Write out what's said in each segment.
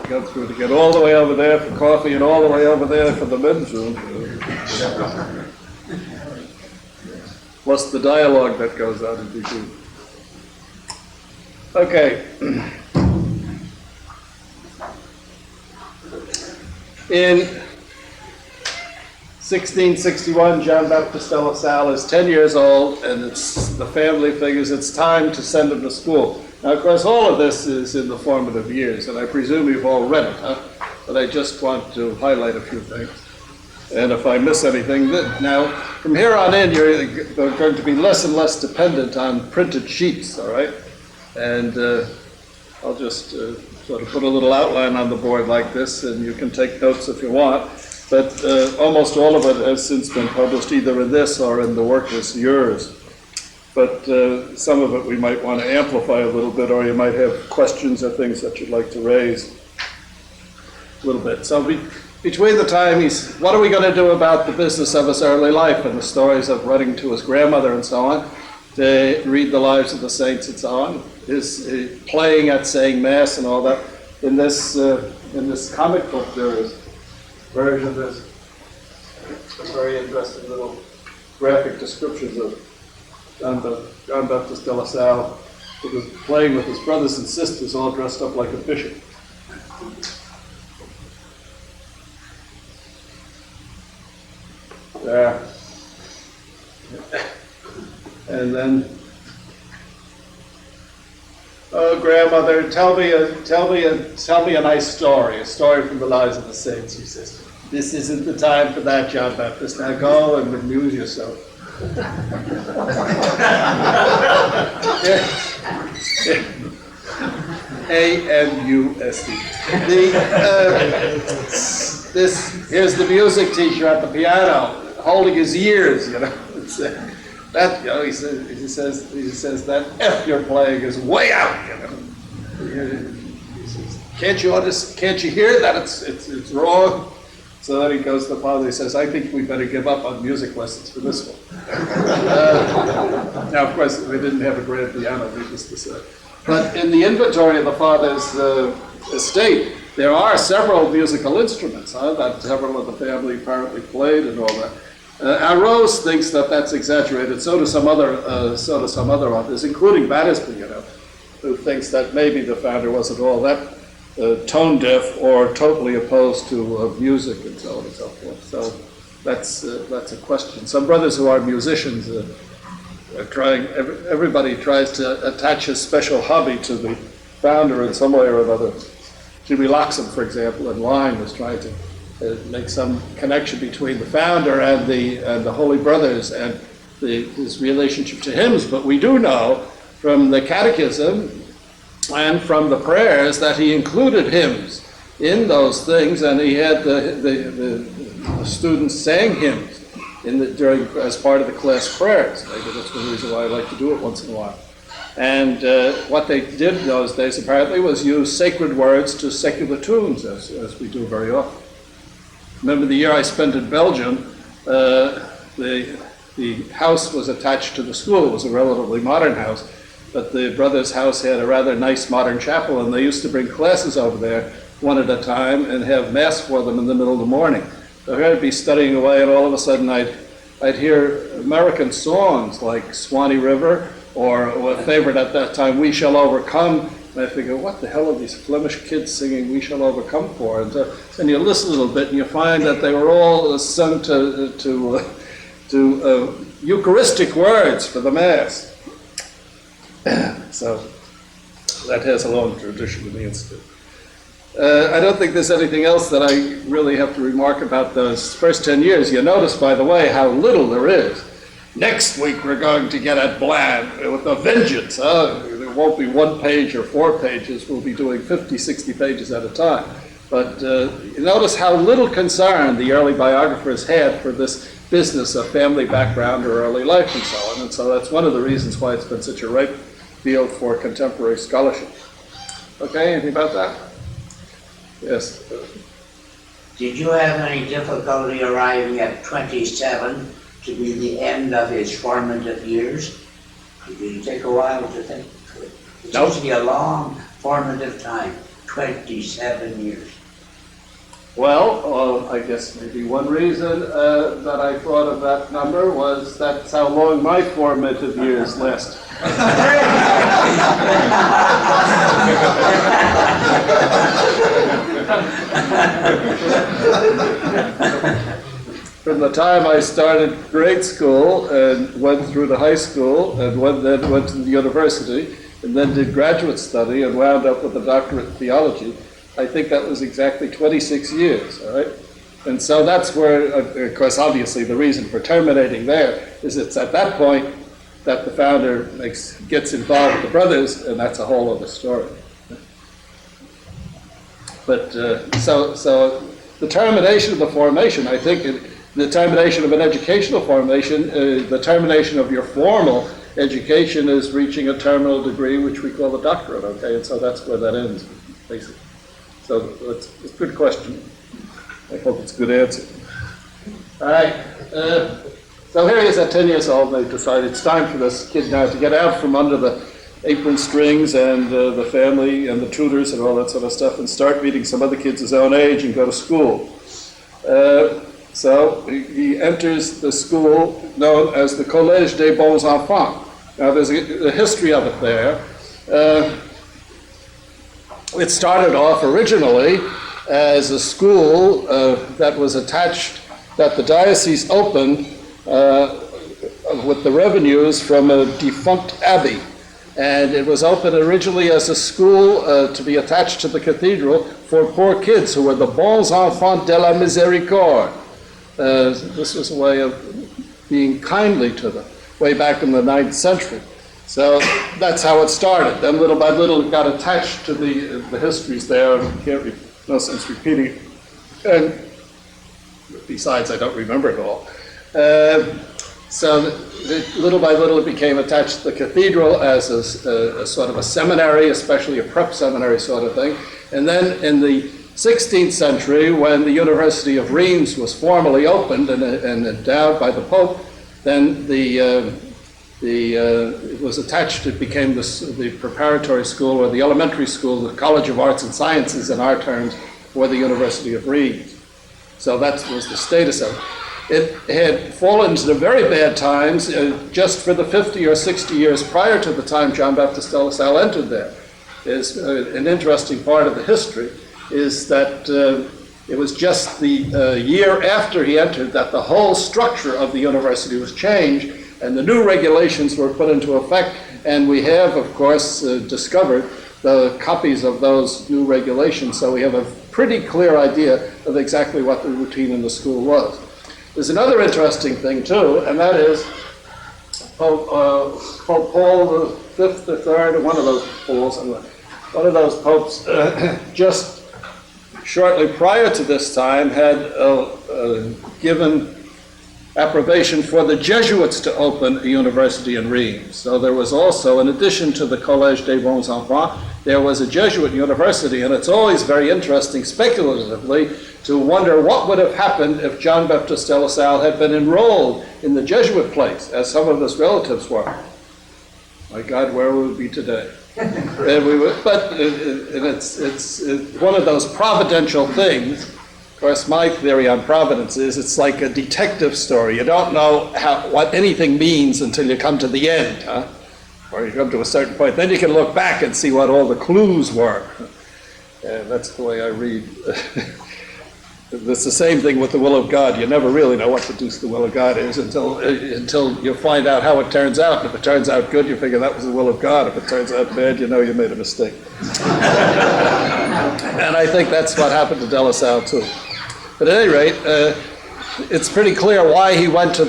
go through to get all the way over there for coffee and all the way over there for the men's room. Plus the dialogue that goes on in between. Okay. In 1661, John Baptist de La Salle is 10 years old, and the family figures it's time to send him to school. Now, of course, all of this is in the formative years, and I presume you've all read it, huh? But I just want to highlight a few things. And if I miss anything, now, from here on in, you're going to be less and less dependent on printed sheets, all right? And I'll just sort of put a little outline on the board like this, and you can take notes if you want. But almost all of it has since been published either in this or in the work as yours. But some of it we might want to amplify a little bit, or you might have questions or things that you'd like to raise a little bit. So between the time what are we going to do about the business of his early life and the stories of running to his grandmother and so on, to read the lives of the saints and so on, his playing at saying Mass and all that. In this comic book, there is a version of this, very interesting little graphic descriptions of John Baptist de La Salle, who was playing with his brothers and sisters all dressed up like a bishop. There. And then, oh, grandmother, tell me a nice story, a story from the lives of the saints, he says. This isn't the time for that, John Baptist. Now go and amuse yourself. A-M-U-S-E. Here's the music teacher at the piano, holding his ears, you know. That, you know, he says that F you're playing is way out, you know. He says, can't you hear that it's wrong? So then he goes to the father, he says, I think we better give up on music lessons for this one. Now, of course, we didn't have a grand piano, needless to say. But in the inventory of the father's estate, there are several musical instruments that several of the family apparently played and all that. Arose thinks that that's exaggerated. So do some other authors, including Battersby, you know, who thinks that maybe the founder wasn't all that tone deaf or totally opposed to music and so on and so forth. So that's a question. Some brothers who are musicians are trying. Everybody tries to attach his special hobby to the founder in some way or another. Jimmy Loxam, for example, in Lyme was trying to make some connection between the founder and the Holy Brothers and his relationship to hymns. But we do know from the Catechism and from the prayers that he included hymns in those things, and he had the students sang hymns as part of the class prayers. Maybe that's the reason why I like to do it once in a while. And what they did in those days apparently was use sacred words to secular tunes, as we do very often. Remember the year I spent in Belgium, the house was attached to the school. It was a relatively modern house, but the brothers' house had a rather nice modern chapel, and they used to bring classes over there one at a time and have Mass for them in the middle of the morning. So I'd be studying away, and all of a sudden I'd hear American songs like Swanee River, or a favorite at that time, We Shall Overcome. And I figure, what the hell are these Flemish kids singing We Shall Overcome for? And then you listen a little bit and you find that they were all sung to Eucharistic words for the Mass. So that has a long tradition in the Institute. I don't think there's anything else that I really have to remark about those first 10 years. You notice, by the way, how little there is. Next week we're going to get at Bland with a vengeance. There won't be 1 page or 4 pages. We'll be doing 50, 60 pages at a time. But you notice how little concern the early biographers had for this business of family background or early life and so on. And so that's one of the reasons why it's been such a ripe field for contemporary scholarship. Okay, anything about that? Yes. Did you have any difficulty arriving at 27 to be the end of his formative years? Did it take a while to think? It's usually a long formative time. 27 years? Well, I guess maybe one reason that I thought of that number was that's how long my formative years lasted. From the time I started grade school and went through the high school and then went to the university and then did graduate study and wound up with a doctorate in theology, I think that was exactly 26 years, all right? And so that's where, of course, obviously the reason for terminating there is it's at that point that the founder gets involved with the brothers, and that's a whole other story. But so the termination of the formation, I think, the termination of an educational formation, the termination of your formal education is reaching a terminal degree, which we call a doctorate, okay? And so that's where that ends, basically. So it's a good question. I hope it's a good answer. All right. So here he is at 10 years old, and they decided it's time for this kid now to get out from under the apron strings and the family and the tutors and all that sort of stuff and start meeting some other kids his own age and go to school. So he enters the school known as the Collège des Bons Enfants. Now there's a history of it there. It started off originally as a school that was attached, that the diocese opened with the revenues from a defunct abbey. And it was opened originally as a school to be attached to the cathedral for poor kids who were the Bons Enfants de la Miséricorde. This was a way of being kindly to them, way back in the 9th century. So that's how it started. Then little by little it got attached to the histories there, and no sense repeating it. And besides, I don't remember it all. So little by little it became attached to the cathedral as a sort of a seminary, especially a prep seminary sort of thing. And then in the 16th century, when the University of Reims was formally opened and endowed by the Pope, then it was attached, it became the preparatory school or the elementary school, the College of Arts and Sciences in our terms, for the University of Reims. So that was the status of it. It had fallen into very bad times just for the 50 or 60 years prior to the time John Baptist de La Salle entered there. Is an interesting part of the history is that it was just the year after he entered that the whole structure of the university was changed and the new regulations were put into effect, and we have, of course, discovered the copies of those new regulations, so we have a pretty clear idea of exactly what the routine in the school was. There's another interesting thing, too, and that is Pope Paul V, the Third, one of those popes, just shortly prior to this time had given approbation for the Jesuits to open a university in Reims. So there was also, in addition to the Collège des Bons Enfants, there was a Jesuit university, and it's always very interesting speculatively to wonder what would have happened if John Baptist de La Salle had been enrolled in the Jesuit place, as some of his relatives were. My God, where would we be today? It's one of those providential things. Of course, my theory on providence is it's like a detective story. You don't know what anything means until you come to the end, huh? Or you come to a certain point. Then you can look back and see what all the clues were. And that's the way I read. It's the same thing with the will of God. You never really know what the deuce the will of God is until you find out how it turns out. And if it turns out good, you figure that was the will of God. If it turns out bad, you know you made a mistake. And I think that's what happened to De La Salle, too. But at any rate, it's pretty clear why he went to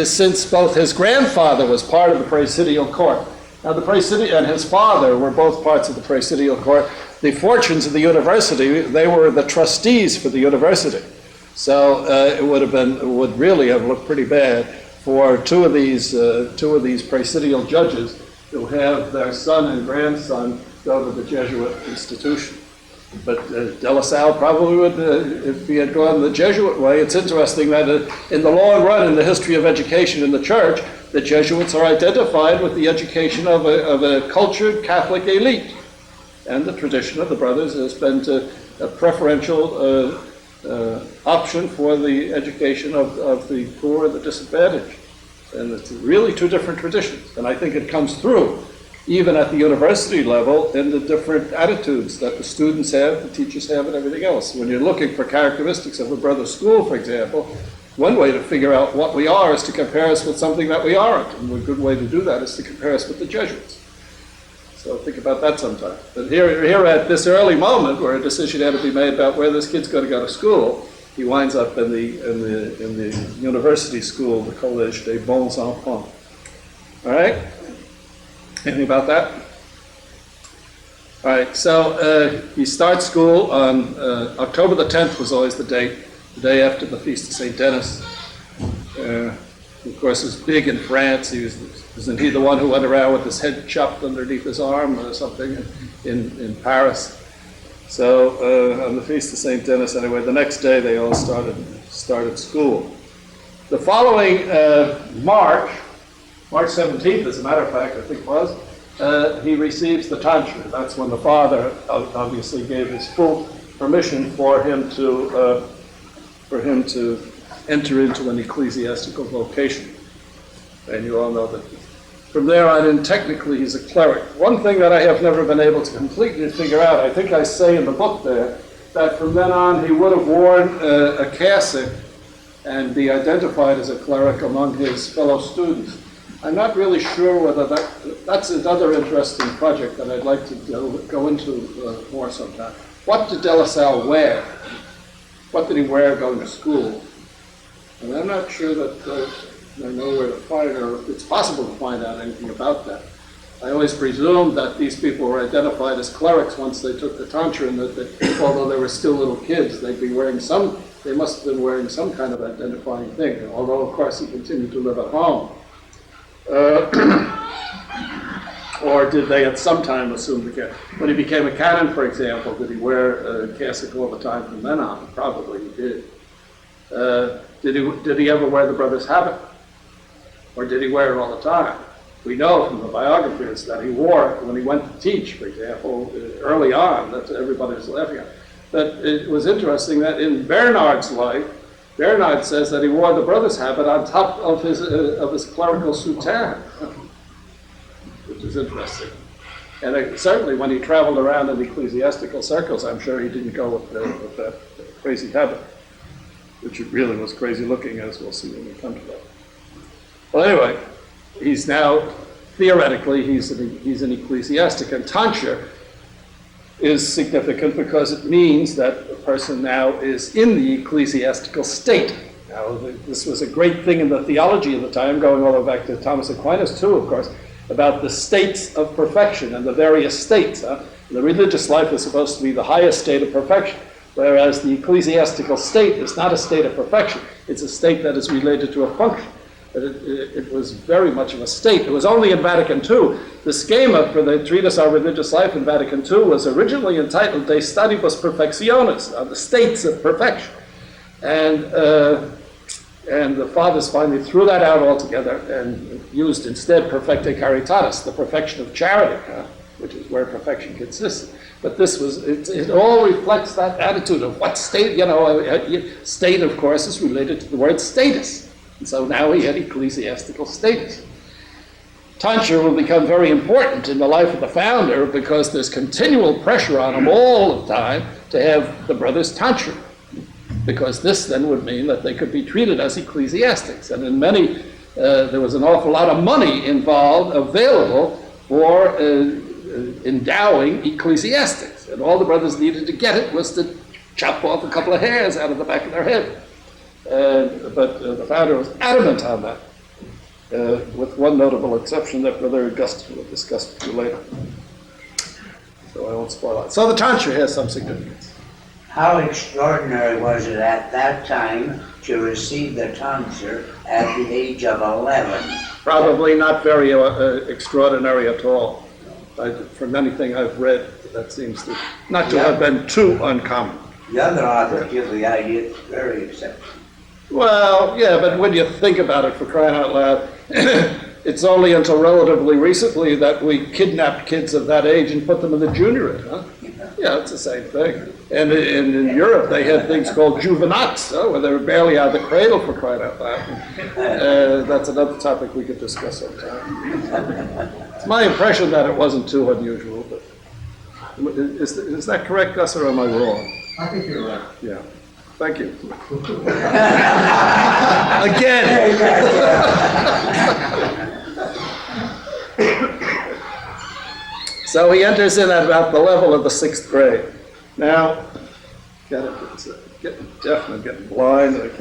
since both his grandfather was part of the praesidial court. Now, the praesidial and his father were both parts of the praesidial court. The fortunes of the university, they were the trustees for the university. So it would really have looked pretty bad for two of these praesidial judges to have their son and grandson go to the Jesuit institution. But De La Salle probably would, if he had gone the Jesuit way. It's interesting that in the long run in the history of education in the church, the Jesuits are identified with the education of a cultured Catholic elite. And the tradition of the brothers has been a preferential option for the education of the poor and the disadvantaged. And it's really two different traditions. And I think it comes through, even at the university level, in the different attitudes that the students have, the teachers have, and everything else. When you're looking for characteristics of a brother's school, for example, one way to figure out what we are is to compare us with something that we aren't. And a good way to do that is to compare us with the Jesuits. So think about that sometime. But here at this early moment, where a decision had to be made about where this kid's going to go to school, he winds up in the university school, the Collège des Bons Enfants. All right? Anything about that? All right, so he starts school on October the 10th was always the day after the Feast of St. Denis. Of course, it was big in France. Wasn't he the one who went around with his head chopped underneath his arm or something in Paris? So on the Feast of St. Denis, anyway, the next day they all started school. The following March 17th, as a matter of fact, I think it was, he receives the tonsure. That's when the father obviously gave his full permission for him to enter into an ecclesiastical vocation. And you all know that from there on in, technically, he's a cleric. One thing that I have never been able to completely figure out, I think I say in the book there, that from then on he would have worn a cassock and be identified as a cleric among his fellow students. I'm not really sure whether that's another interesting project that I'd like to go into more sometime. What did De La Salle wear? What did he wear going to school? And I'm not sure that I know where to find, or if it's possible to find out anything about that. I always presumed that these people were identified as clerics once they took the tonsure, and that although they were still little kids, they must have been wearing some kind of identifying thing, although of course he continued to live at home. Or did they at some time assume the cassock? When he became a canon, for example, did he wear a cassock all the time from then on? Probably he did. Did he ever wear the brother's habit? Or did he wear it all the time? We know from the biographies that he wore it when he went to teach, for example, early on. That's what everybody was laughing at. But it was interesting that in Bernard's life, Bernard says that he wore the brother's habit on top of his clerical soutane, which is interesting. And certainly when he traveled around in ecclesiastical circles, I'm sure he didn't go with that crazy habit, which it really was crazy looking, as we'll see when we come to that. Well, anyway, he's now, theoretically, he's an ecclesiastic, and tonsure is significant because it means that the person now is in the ecclesiastical state. Now, this was a great thing in the theology of the time, going all the way back to Thomas Aquinas too, of course, about the states of perfection and the various states. The religious life is supposed to be the highest state of perfection, whereas the ecclesiastical state is not a state of perfection. It's a state that is related to a function. But it was very much of a state. It was only in Vatican II. The schema for the treatise on religious life in Vatican II was originally entitled De Statibus Perfectionis, the states of perfection. And the fathers finally threw that out altogether and used instead Perfecte Caritatis, the perfection of charity, which is where perfection consists. But it all reflects that attitude of what state, state, of course, is related to the word status. And so now he had ecclesiastical status. Tonsure will become very important in the life of the founder because there's continual pressure on him all the time to have the brothers tonsure, because this then would mean that they could be treated as ecclesiastics. And in many, there was an awful lot of money involved, available for endowing ecclesiastics. And all the brothers needed to get it was to chop off a couple of hairs out of the back of their head. But the founder was adamant on that, with one notable exception that Brother Gus will discuss with you later. So I won't spoil it. So the tonsure has some significance. How extraordinary was it at that time to receive the tonsure at the age of 11? Probably not very extraordinary at all. From anything I've read, that seems not to have been too uncommon. The other authors give the idea it's very exceptional. Well, yeah, but when you think about it, for crying out loud, it's only until relatively recently that we kidnapped kids of that age and put them in the juniorate, huh? Yeah, it's the same thing. And in Europe, they had things called juvenats, where they were barely out of the cradle, for crying out loud. That's another topic we could discuss sometime. It's my impression that it wasn't too unusual, but is that correct, Gus, or am I wrong? I think you're right. Yeah. Thank you. Again. So he enters in at about the level of the 6th grade. Now, getting deaf and I'm getting blind, and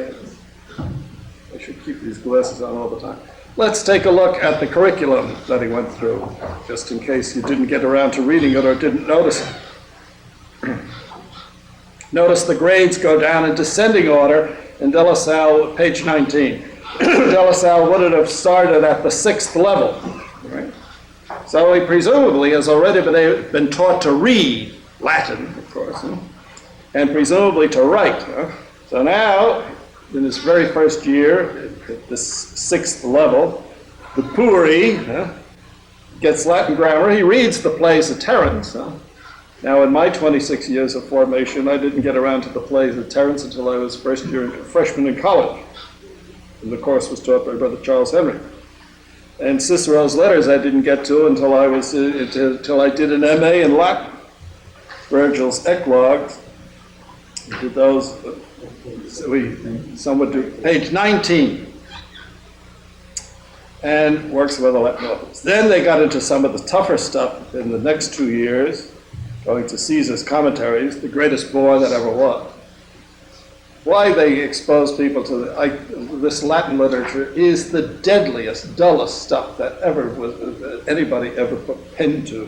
I should keep these glasses on all the time. Let's take a look at the curriculum that he went through, just in case you didn't get around to reading it or didn't notice it. Notice the grades go down in descending order in De La Salle, page 19. De La Salle would have started at the 6th level, right? So he presumably has already been taught to read Latin, of course, and presumably to write. So now, in his very first year, at this 6th level, the Puri gets Latin grammar. He reads the plays of Terence. Now, in my 26 years of formation, I didn't get around to the plays of Terence until I was freshman in college. And the course was taught by Brother Charles Henry. And Cicero's letters I didn't get to until I did an MA in Latin. Virgil's eclogues, we did those. Some would do page 19. And works with other Latin authors. Then they got into some of the tougher stuff in the next 2 years, going to Caesar's commentaries, the greatest bore that ever was. Why they expose people to this Latin literature is the deadliest, dullest stuff that ever was anybody ever put pen to.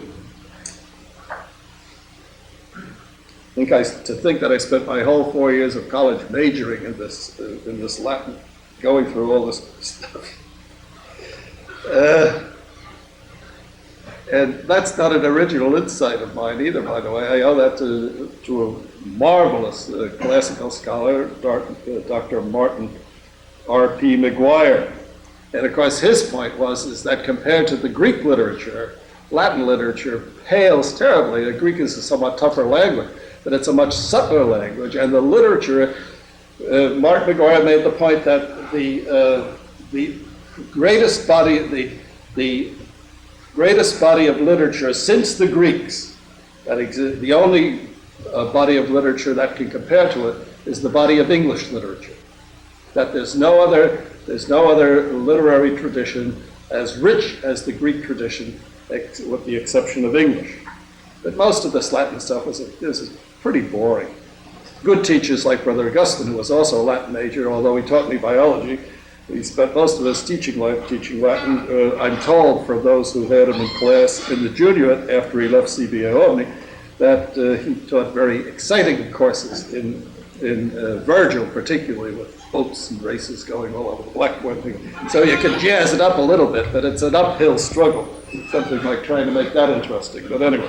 To think that I spent my whole 4 years of college majoring in this Latin, going through all this stuff. And that's not an original insight of mine either, by the way. I owe that to a marvelous classical scholar, Dr. Martin R.P. McGuire. And of course, his point is that compared to the Greek literature, Latin literature pales terribly. Greek is a somewhat tougher language, but it's a much subtler language. And the literature, Mark McGuire made the point that the greatest body of literature since the Greeks, the only body of literature that can compare to it is the body of English literature. That there's no other literary tradition as rich as the Greek tradition, with the exception of English. But most of this Latin stuff is pretty boring. Good teachers like Brother Augustine, who was also a Latin major, although he taught me biology, he spent most of his teaching life teaching Latin. I'm told from those who had him in class in the juniorate after he left CBA Omni that he taught very exciting courses in Virgil, particularly with boats and races going all over the blackboard thing. So you can jazz it up a little bit, but it's an uphill struggle. Something like trying to make that interesting. But anyway,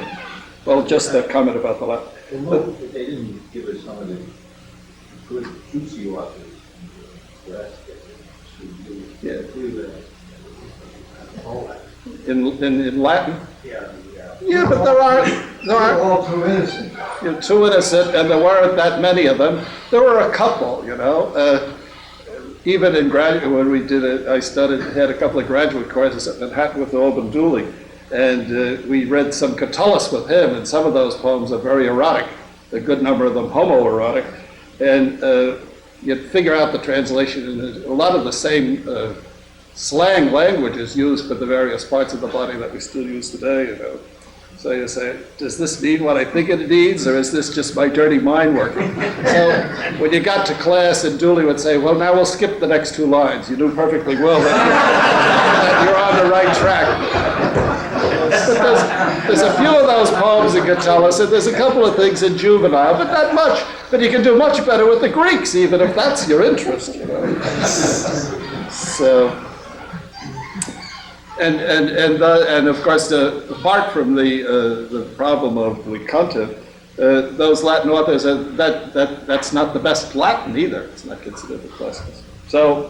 well, just that comment about the Latin. Well, note that they didn't give us some of the good, juicy authors in the West. Yeah. In Latin? Yeah. Yeah, but there are all too innocent. Too innocent, and there weren't that many of them. There were a couple, even in graduate, when we did it, had a couple of graduate courses at Manhattan with Alban Dooley, and we read some Catullus with him, and some of those poems are very erotic, a good number of them homoerotic, and you'd figure out the translation, and a lot of the same slang language is used for the various parts of the body that we still use today, So you say, does this mean what I think it means, or is this just my dirty mind working? So when you got to class, and Dooley would say, well, now we'll skip the next 2 lines. You knew perfectly well that you're on the right track. But there's a few of those poems in Catullus, and there's a couple of things in Juvenile, but not much. But you can do much better with the Greeks, even if that's your interest, So. And of course, apart from the problem of the content, those Latin authors, that's not the best Latin either. It's not considered the classics. So,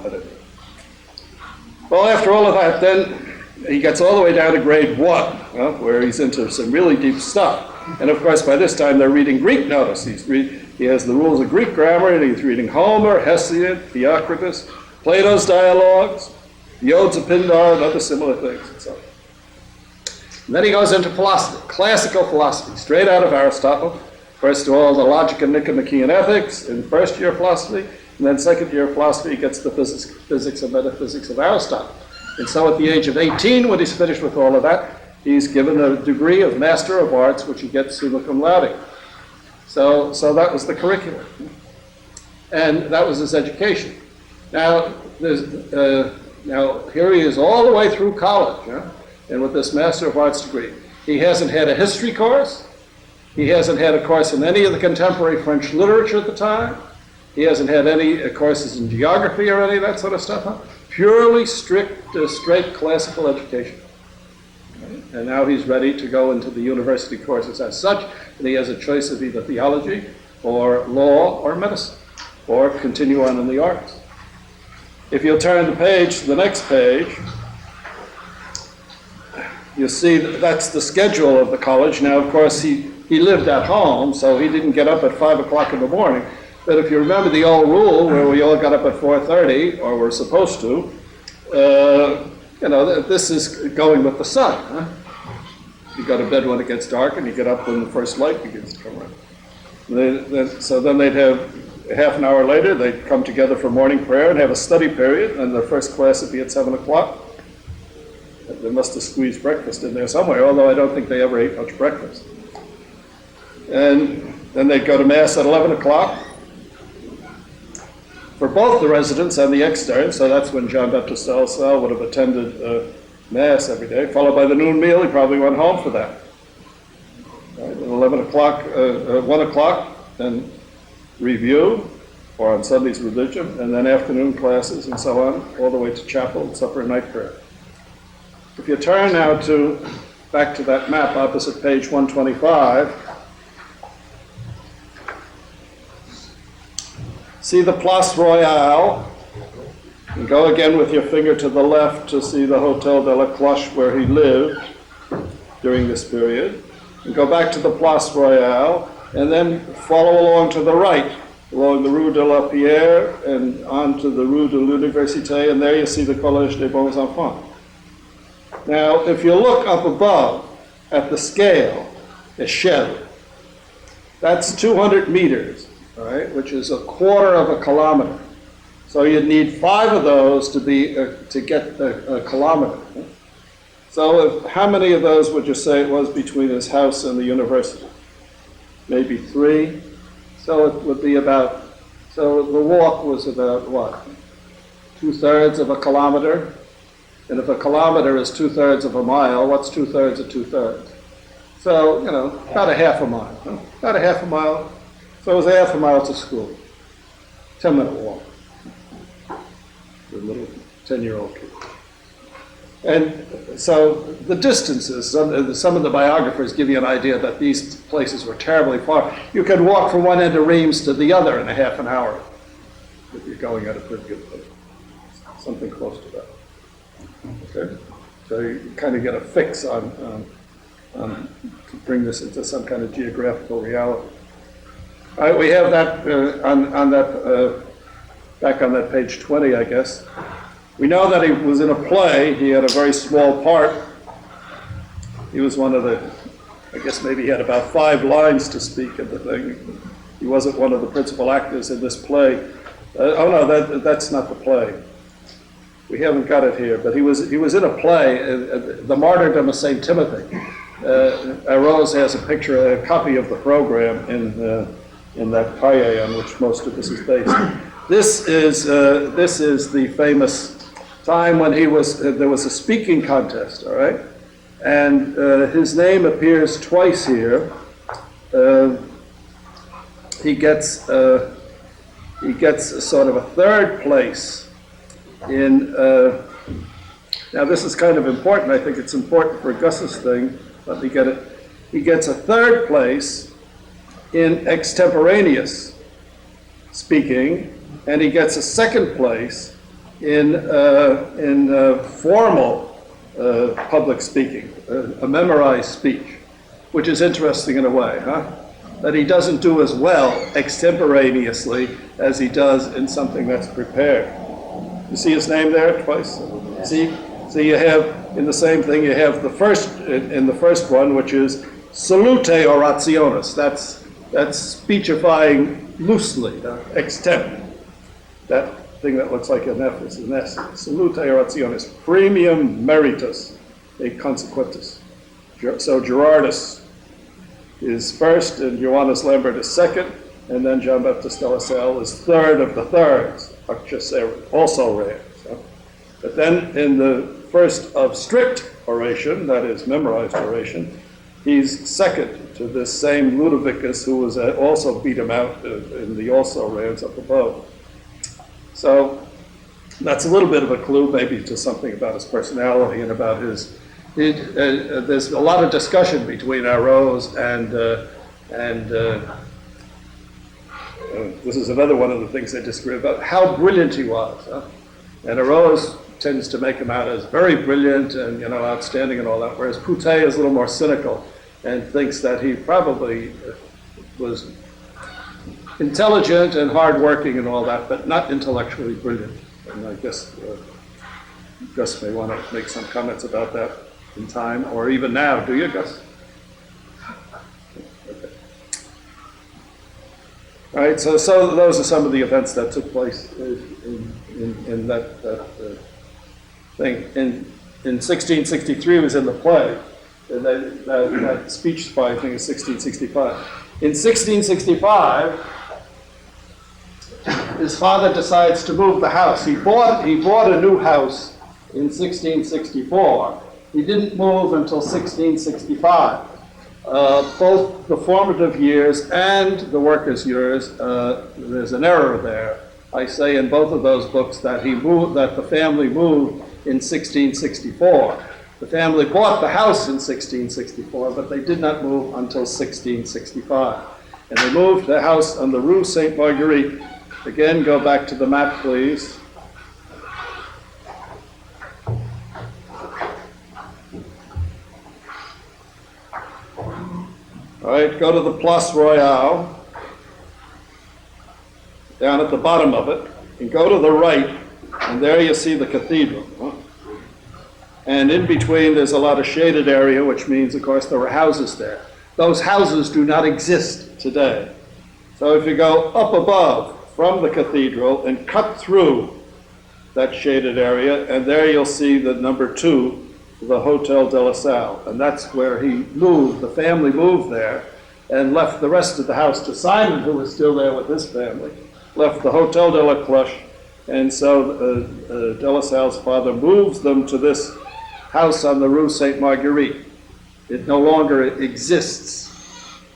Well, after all of that, then he gets all the way down to grade 1, where he's into some really deep stuff. And of course, by this time, they're reading Greek, notice. He has the rules of Greek grammar, and he's reading Homer, Hesiod, Theocritus, Plato's dialogues, the Odes of Pindar, and other similar things. And so on. And then he goes into philosophy, classical philosophy, straight out of Aristotle. First of all, the logic of Nicomachean ethics in first year philosophy, and then second year philosophy, he gets the physics and metaphysics of Aristotle. And so at the age of 18, when he's finished with all of that, he's given a degree of Master of Arts, which he gets summa cum laude. So that was the curriculum. And that was his education. Now, here he is all the way through college, and with this Master of Arts degree. He hasn't had a history course. He hasn't had a course in any of the contemporary French literature at the time. He hasn't had any courses in geography or any of that sort of stuff. Purely straight classical education. And now he's ready to go into the university courses as such, and he has a choice of either theology or law or medicine, or continue on in the arts. If you'll turn the next page, you'll see that's the schedule of the college. Now, of course, he lived at home, so he didn't get up at 5 o'clock in the morning. But if you remember the old rule where we all got up at 4:30, or we're supposed to, this is going with the sun. You go to bed when it gets dark, and you get up when the first light begins to come on. So then they'd have half an hour later, they'd come together for morning prayer and have a study period, and their first class would be at 7 o'clock. They must have squeezed breakfast in there somewhere, although I don't think they ever ate much breakfast. And then they'd go to Mass at 11 o'clock for both the residents and the externs, so that's when Jean-Baptiste Salm would have attended Mass every day, followed by the noon meal. He probably went home for that. Right, at 11 o'clock, 1 o'clock, then review, or on Sundays religion, and then afternoon classes and so on, all the way to chapel and supper and night prayer. If you turn now back to that map opposite page 125, see the Place Royale, and go again with your finger to the left to see the Hotel de la Cloche where he lived during this period, and go back to the Place Royale, and then follow along to the right, along the Rue de la Pierre and on to the Rue de l'Université, and there you see the Collège des Bons Enfants. Now, if you look up above at the scale, échelle, that's 200 meters, all right, which is a quarter of a kilometer. So you'd need 5 of those to get a kilometer. So how many of those would you say it was between his house and the university? Maybe 3. So it would be so the walk was about what? 2/3 of a kilometer? And if a kilometer is 2/3 of a mile, what's 2/3 of 2/3? So, about a half a mile. About a half a mile. So it was a half a mile to school. 10-minute walk. For a little 10-year-old kid. And so the distances, some of the biographers give you an idea that these places were terribly far. You could walk from one end of Reims to the other in a half an hour if you're going at a pretty good pace. Something close to that. Okay? So you kind of get a fix on to bring this into some kind of geographical reality. All right, we have that back on that page 20, I guess. We know that he was in a play. He had a very small part. He was one of I guess maybe he had about 5 lines to speak in the thing. He wasn't one of the principal actors in this play. That's not the play. We haven't got it here, but he was in a play, The Martyrdom of St. Timothy. Rose has a copy of the program in that cahier on which most of this is based. This is the famous time when there was a speaking contest, all right? And his name appears twice here. He gets sort of a 3rd place in, now this is kind of important. I think it's important for Gus's thing. Let me get it. He gets a 3rd place in extemporaneous speaking, and he gets a 2nd place in formal public speaking, a memorized speech, which is interesting in a way, huh? That he doesn't do as well extemporaneously as he does in something that's prepared. You see his name there twice? Yes. See, you have, in the same thing, you have the first, in the first one, which is salute orationis. That's speechifying loosely, extemp. That thing that looks like an F is an S. Salute orationis, premium meritus, e consequentis. So Gerardus is first, and Johannes Lambert is second, and then John Baptist de La Salle is third of the thirds, also rare. So. But then in the first of strict oration, that is memorized oration, he's second to this same Ludovicus who was also beat him out in the also rares up above. So that's a little bit of a clue maybe to something about his personality and about his there's a lot of discussion between Arose and this is another one of the things they disagree about, how brilliant he was. Huh? And Arose tends to make him out as very brilliant and, you know, outstanding and all that, whereas Poutet is a little more cynical and thinks that he probably was intelligent and hardworking and all that, but not intellectually brilliant. And I guess Gus may want to make some comments about that in time, or even now. Do you, Gus? Okay. All right, so those are some of the events that took place in that thing. In 1663 was in the play, and that speech spy thing is 1665. In 1665, his father decides to move the house. He bought a new house in 1664. He didn't move until 1665. Both the formative years and the workers' years, there's an error there. I say in both of those books that the family moved in 1664. The family bought the house in 1664, but they did not move until 1665. And they moved the house on the Rue Sainte Marguerite. Again, go back to the map, please. All right, go to the Place Royale, down at the bottom of it, and go to the right, and there you see the cathedral. And in between, there's a lot of shaded area, which means, of course, there were houses there. Those houses do not exist today. So if you go up above from the cathedral and cut through that shaded area, and there you'll see the number 2, the Hotel de La Salle, and that's where he moved. The family moved there and left the rest of the house to Simon, who was still there with his family, left the Hotel de la Cloche, and so de La Salle's father moves them to this house on the Rue Sainte Marguerite. It no longer exists.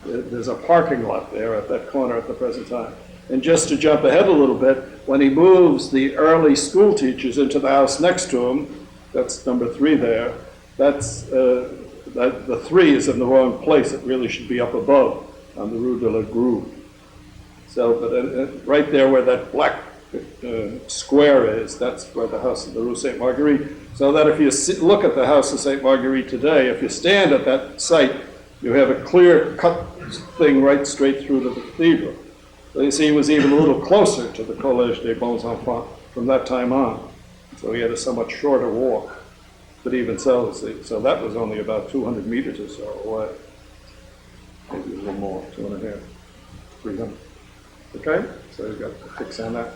There's a parking lot there at that corner at the present time. And just to jump ahead a little bit, when he moves the early school teachers into the house next to him, that's number 3 there, that's, the 3 is in the wrong place. It really should be up above on the Rue de la Grue. So, but right there where that black square is, that's where the house of the Rue Sainte Marguerite. So that if you look at the house of Sainte Marguerite today, if you stand at that site, you have a clear cut thing right straight through to the cathedral. So you see, he was even a little closer to the Collège des Bons Enfants from that time on. So he had a somewhat shorter walk. But even so, so that was only about 200 meters or so away. Maybe a little more, 2.5, 300. Okay, so you've got to fix on that.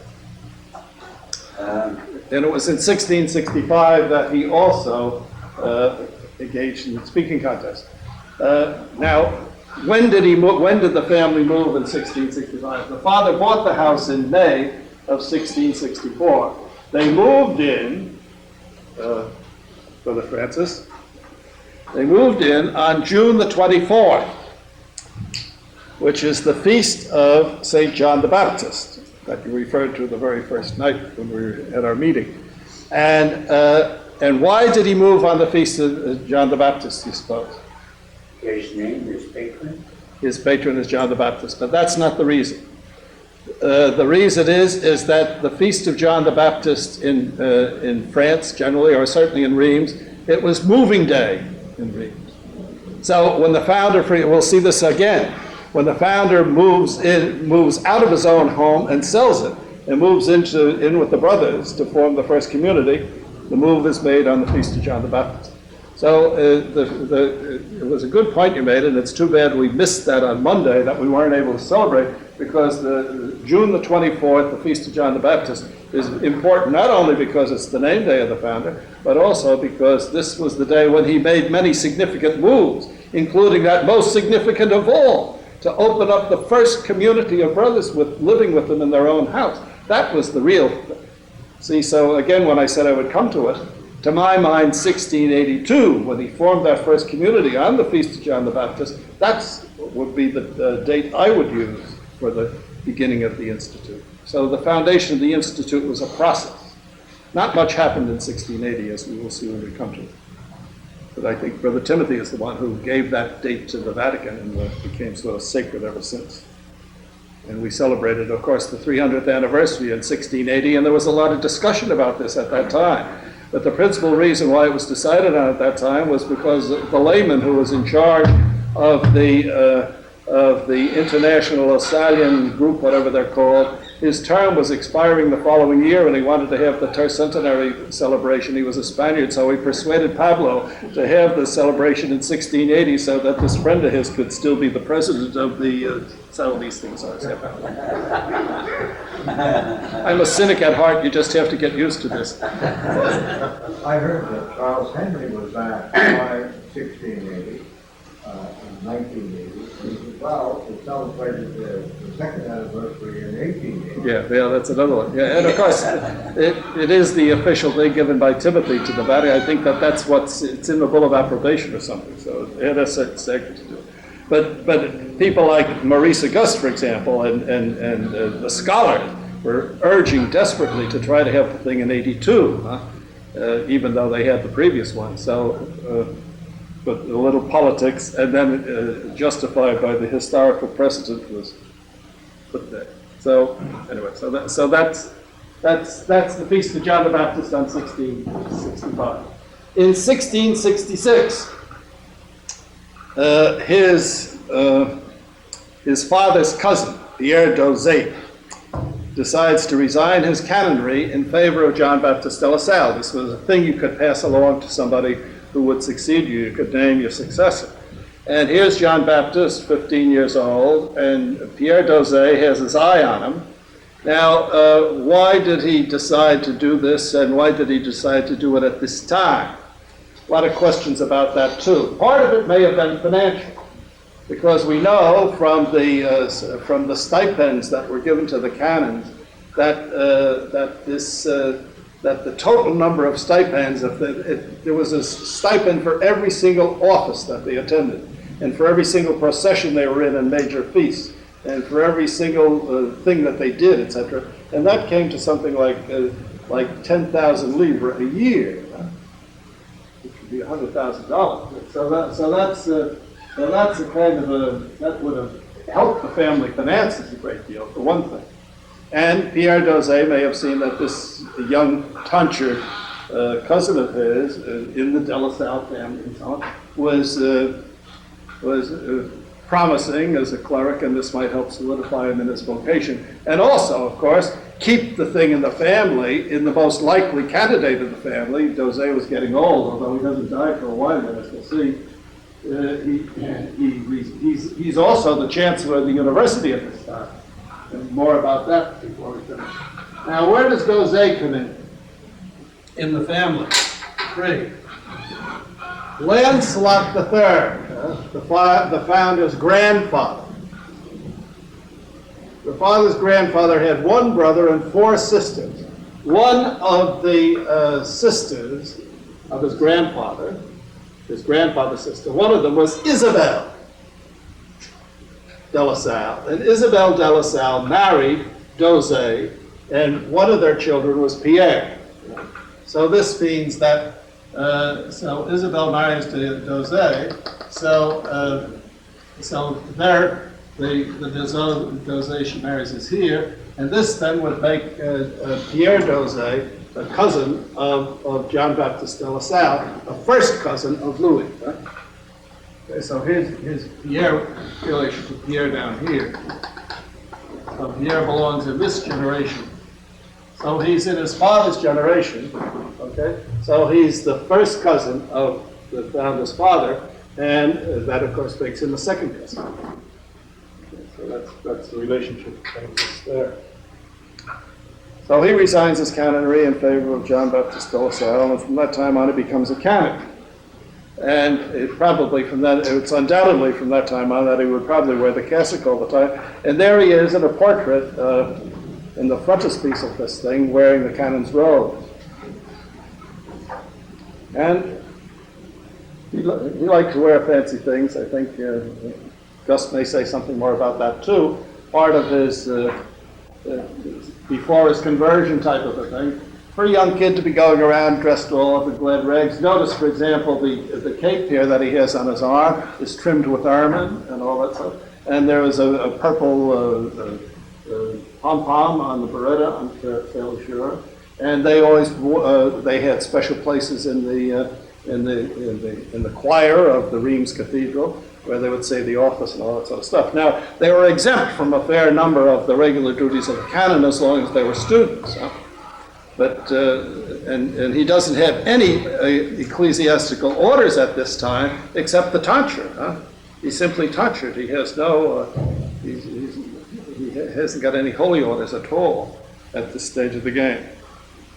And it was in 1665 that he also engaged in the speaking contest. Now, when did the family move in 1665? The father bought the house in May of 1664. They moved in, Brother Francis, they moved in on June the 24th, which is the feast of St. John the Baptist that you referred to the very first night when we were at our meeting. And why did he move on the feast of John the Baptist, you suppose? His name is patron. His patron is John the Baptist, but that's not the reason. The reason is that the Feast of John the Baptist in France generally, or certainly in Reims, it was moving day in Reims. So when the founder, we'll see this again, when the founder moves out of his own home and sells it, and moves in with the brothers to form the first community, the move is made on the Feast of John the Baptist. So it was a good point you made, and it's too bad we missed that on Monday, that we weren't able to celebrate, because June the 24th, the Feast of John the Baptist, is important not only because it's the name day of the founder, but also because this was the day when he made many significant moves, including that most significant of all, to open up the first community of brothers living with them in their own house. That was the real thing. See, so again, when I said I would come to it, to my mind, 1682, when he formed that first community on the Feast of John the Baptist, that would be the date I would use for the beginning of the Institute. So the foundation of the Institute was a process. Not much happened in 1680, as we will see when we come to it. But I think Brother Timothy is the one who gave that date to the Vatican, and it became sort of sacred ever since. And we celebrated, of course, the 300th anniversary in 1680, and there was a lot of discussion about this at that time. But the principal reason why it was decided on at that time was because the layman who was in charge of the international Lasallian group, whatever they're called, his term was expiring the following year, and he wanted to have the tercentenary celebration. He was a Spaniard, so he persuaded Pablo to have the celebration in 1680 so that this friend of his could still be the president of the... So these things are. I'm a cynic at heart. You just have to get used to this. I heard that Charles Henry was back by 1680, in 1980. He said, well, it celebrated the second anniversary in 1880. Yeah, that's another one. Yeah, and of course, it is the official thing given by Timothy to the Vatican. I think that's it's in the Bull of Approbation or something. So it has a sacred to do it. But people like Maurice Auguste, for example, and the scholars were urging desperately to try to have the thing in 82, even though they had the previous one. So, but a little politics, and then justified by the historical precedent was put there. So anyway, so that's the Feast of John the Baptist on 1665. In 1666. His father's cousin, Pierre Dosé, decides to resign his canonry in favor of John Baptist de La Salle. This was a thing you could pass along to somebody who would succeed you. You could name your successor. And here's John Baptist, 15 years old, and Pierre Dosé has his eye on him. Now, why did he decide to do this, and why did he decide to do it at this time? A lot of questions about that too. Part of it may have been financial, because we know from the stipends that were given to the canons that the total number of stipends, there was a stipend for every single office that they attended, and for every single procession they were in and major feasts, and for every single thing that they did, etc. And that came to something like 10,000 livres a year. Which would be $100,000. So that's a kind of that would have helped the family finances a great deal, for one thing. And Pierre Dosé may have seen that this young tonsured cousin of his in the De La Salle family and so on was promising as a cleric, and this might help solidify him in his vocation. And also, of course, keep the thing in the family, in the most likely candidate of the family. Dosé was getting old, although he doesn't die for a while yet, as we'll see. He's also the chancellor of the university at this time. And more about that before we finish. Now, where does Dosé come in the family tree? Lancelot III, the founder's grandfather. The father's grandfather had one brother and four sisters. One of the sisters of his grandfather's sister, one of them was Isabel de La Salle. And Isabel de La Salle married Dosé, and one of their children was Pierre. So this means that, so Isabel marries Dosé, so the Dosé marries is here, and this then would make Pierre Dosé a cousin of John Baptiste de La Salle, a first cousin of Louis. Right? Okay, so his Pierre relation to Pierre down here. So Pierre belongs in this generation. So he's in his father's generation, okay? So he's the first cousin of the founder's father, and that, of course, makes him the second cousin. Okay, so that's the relationship that exists there. So he resigns his canonry in favor of John Baptiste de La Salle, and from that time on, he becomes a canon. And it's undoubtedly from that time on that he would probably wear the cassock all the time. And there he is in a portrait in the frontispiece of this thing, wearing the canon's robe. And he liked to wear fancy things. I think Gus may say something more about that too. Part of his, before his conversion type of a thing. For a young kid to be going around dressed all up in glad rags. Notice, for example, the cape here that he has on his arm is trimmed with ermine and all that stuff. And there is a purple pom-pom on the beretta, I'm fairly sure. And they always they had special places in the choir of the Reims Cathedral, where they would say the office and all that sort of stuff. Now, they were exempt from a fair number of the regular duties of a canon as long as they were students. Huh? But, and he doesn't have any ecclesiastical orders at this time except the tonsure. Huh? He's simply tonsured. He has no, he hasn't got any holy orders at all at this stage of the game.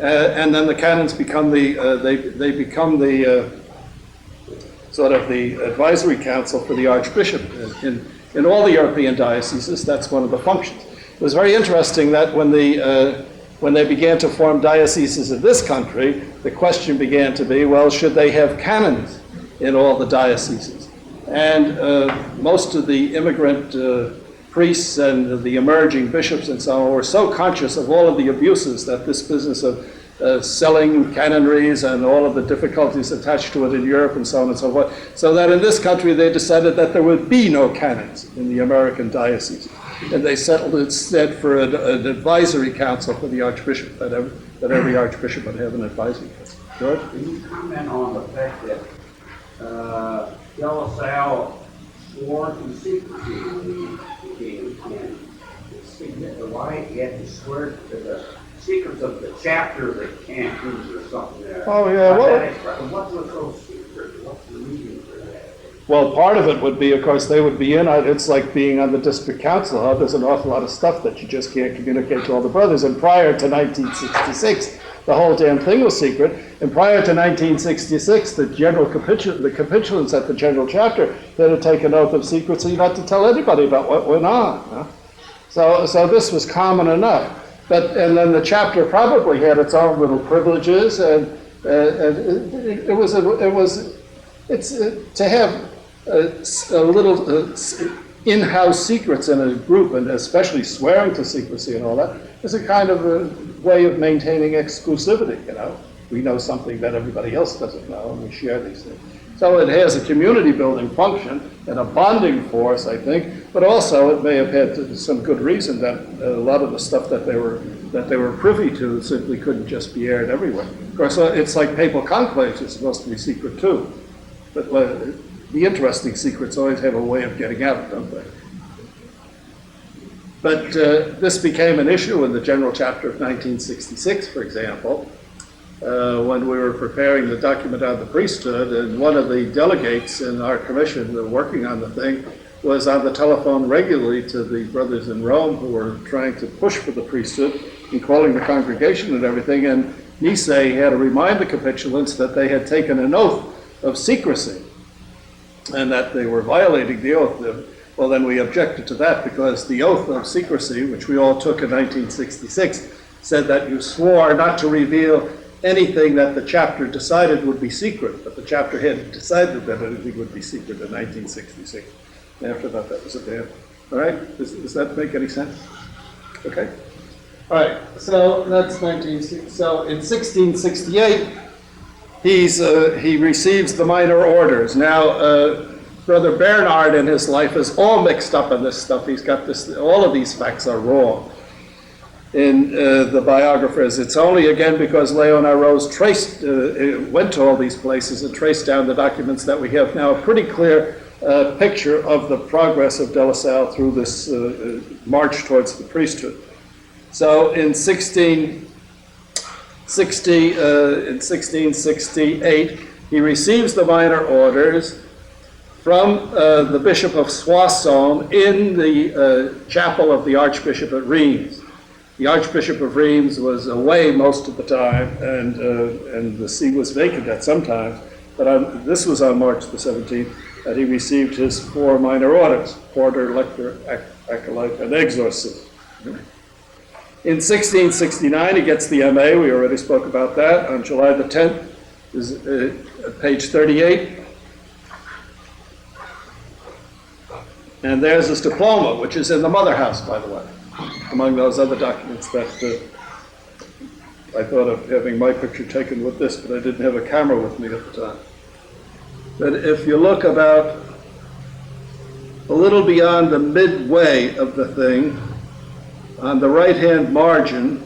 And then the canons become they become the sort of the advisory council for the archbishop. In all the European dioceses, that's one of the functions. It was very interesting that when they began to form dioceses in this country, the question began to be, well, should they have canons in all the dioceses? And most of the immigrant priests and the emerging bishops and so on were so conscious of all of the abuses that this business of selling canonries and all of the difficulties attached to it in Europe and so on and so forth, so that in this country they decided that there would be no canons in the American diocese. And they settled instead for an advisory council for the archbishop, that every archbishop would have an advisory council. George? Can you comment on the fact that De La Salle swore to secrecy when he became canon? Why he had to swear to the secrets of the chapter of the canons or something? Oh, yeah. What was so secret? What's the reason for that? Well, part of it would be, of course, they would be in, it's like being on the district council. Huh? There's an awful lot of stuff that you just can't communicate to all the brothers. And prior to 1966, the whole damn thing was secret. And prior to 1966, the capitulants at the general chapter had to take an oath of secrecy not to tell anybody about what went on. Huh? So this was common enough. And then the chapter probably had its own little privileges, and it's to have a little in-house secrets in a group, and especially swearing to secrecy and all that, is a kind of a way of maintaining exclusivity, you know. We know something that everybody else doesn't know, and we share these things. So it has a community-building function and a bonding force, I think, but also it may have had some good reason that a lot of the stuff that they were privy to simply couldn't just be aired everywhere. Of course, it's like papal conclaves, it's supposed to be secret too. But the interesting secrets always have a way of getting out, don't they? But this became an issue in the General Chapter of 1966, for example, when we were preparing the document on the priesthood, and one of the delegates in our commission working on the thing was on the telephone regularly to the brothers in Rome who were trying to push for the priesthood and calling the congregation and everything, and Nisei had to remind the capitulants that they had taken an oath of secrecy and that they were violating the oath. Well, then we objected to that because the oath of secrecy, which we all took in 1966, said that you swore not to reveal anything that the chapter decided would be secret, but the chapter had decided that anything would be secret in 1966. After that, that was a ban. All right? Does that make any sense? Okay. All right. So that's 1960. So in 1668, he receives the minor orders. Now, Brother Bernard in his life is all mixed up in this stuff. He's got this, all of these facts are wrong in the biographers. It's only again because Léonard Rose went to all these places and traced down the documents that we have now a pretty clear picture of the progress of De La Salle through this march towards the priesthood. So in 1668, he receives the minor orders from the Bishop of Soissons in the chapel of the Archbishop at Reims. The Archbishop of Reims was away most of the time, and the see was vacant at some times, but this was on March the 17th, that he received his 4 minor orders: porter, lector, acolyte, and exorcist. In 1669, he gets the MA. We already spoke about that. On July the 10th, is page 38. And there's his diploma, which is in the mother house, by the way, among those other documents that I thought of having my picture taken with this, but I didn't have a camera with me at the time. But if you look about a little beyond the midway of the thing, on the right-hand margin,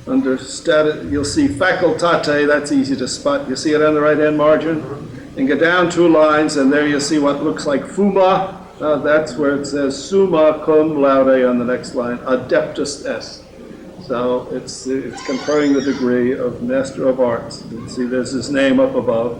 under status, you'll see facultate. That's easy to spot. You see it on the right-hand margin? And go down 2 lines, and there you see what looks like fuma. That's where it says summa cum laude on the next line, adeptus est. So it's conferring the degree of Master of Arts. You can see there's his name up above.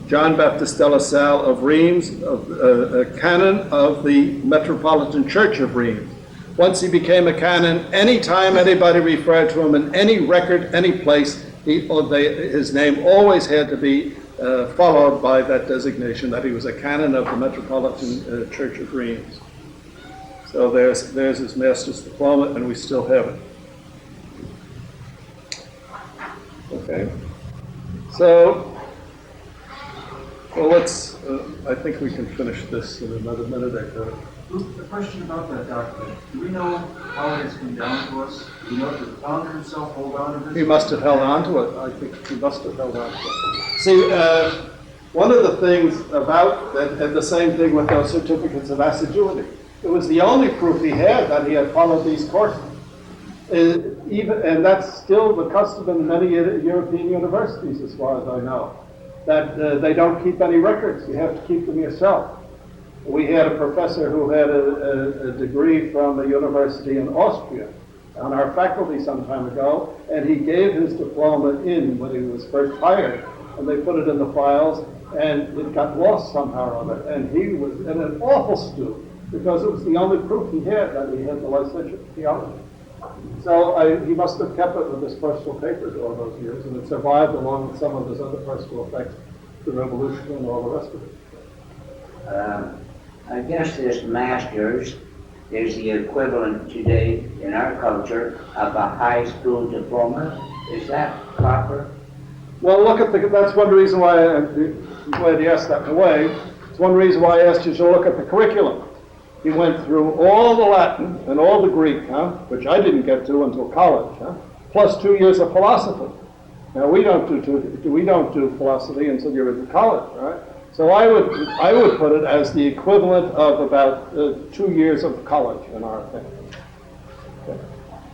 John Baptiste de La Salle of Reims, a canon of the Metropolitan Church of Reims. Once he became a canon, anytime anybody referred to him in any record, any place, his name always had to be followed by that designation that he was a canon of the Metropolitan Church of Reims. So there's his master's diploma, and we still have it. Okay. So, well, I think we can finish this in another minute or so. The question about that document, do we know how it has come down to us? Do we know if the founder himself hold on to this? He must have held on to it. I think he must have held on to it. See, one of the things about that, and the same thing with those certificates of assiduity, it was the only proof he had that he had followed these courses. And that's still the custom in many European universities, as far as I know, that they don't keep any records. You have to keep them yourself. We had a professor who had a degree from a university in Austria on our faculty some time ago, and he gave his diploma in when he was first hired, and they put it in the files, and it got lost somehow or other. And he was in an awful stew, because it was the only proof he had that he had the licentiate in theology. So he must have kept it with his personal papers all those years, and it survived along with some of his other personal effects, the revolution and all the rest of it. I guess this master's is the equivalent today in our culture of a high school diploma. Is that proper? Well, that's one reason why I'm glad you asked that in a way. It's one reason why I asked you to look at the curriculum. He went through all the Latin and all the Greek, which I didn't get to until college, plus 2 years of philosophy. Now we don't do philosophy until you're in college, right? So I would put it as the equivalent of about 2 years of college in our opinion. Okay.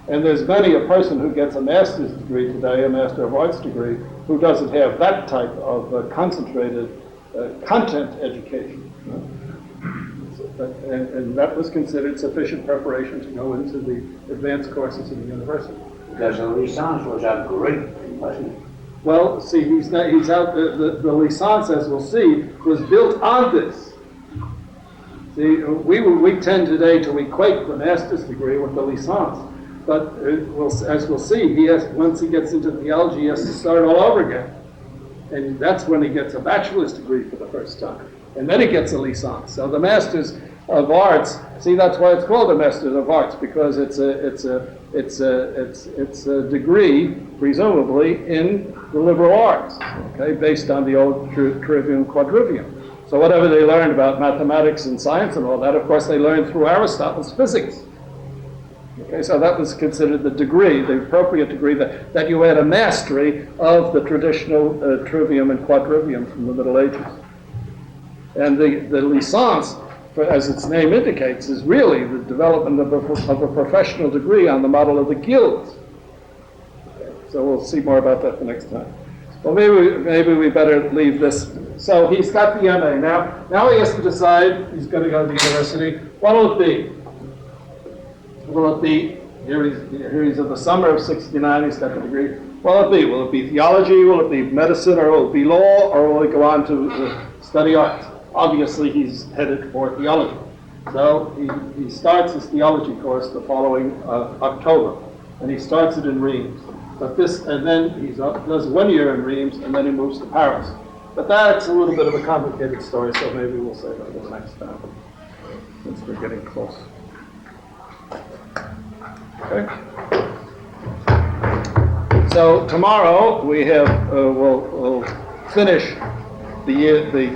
And there's many a person who gets a master's degree today, a Master of Arts degree, who doesn't have that type of concentrated content education. Right? And that was considered sufficient preparation to go into the advanced courses in the university. Because the licence was a Greek, wasn't it? Well, see, he's out. The licence, as we'll see, was built on this. See, we tend today to equate the master's degree with the licence, but as we'll see, once he gets into theology, he has to start all over again, and that's when he gets a bachelor's degree for the first time, and then he gets a licence. So the Masters of Arts, see, that's why it's called a Masters of Arts, because it's a degree, presumably, in the liberal arts, okay, based on the old trivium quadrivium. So whatever they learned about mathematics and science and all that, of course, they learned through Aristotle's physics. Okay, so that was considered the degree, the appropriate degree, that you had a mastery of the traditional trivium and quadrivium from the Middle Ages. And the licence, as its name indicates, is really the development of a professional degree on the model of the guilds. So we'll see more about that the next time. Well, maybe we better leave this. So he's got the MA. Now he has to decide, he's going to go to the university. What will it be? Will it be, here he's in the summer of 69, he's got the degree. What will it be? Will it be theology? Will it be medicine? Or will it be law? Or will he go on to study arts? Obviously, he's headed for theology. So he starts his theology course the following October. And he starts it in Reims. And then he does 1 year in Reims, and then he moves to Paris. But that's a little bit of a complicated story, so maybe we'll save that for the next time, since we're getting close. Okay. So tomorrow we have we'll finish the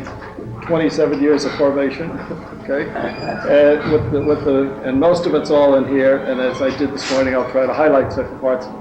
27 years of formation. Okay, and most of it's all in here. And as I did this morning, I'll try to highlight certain parts of it.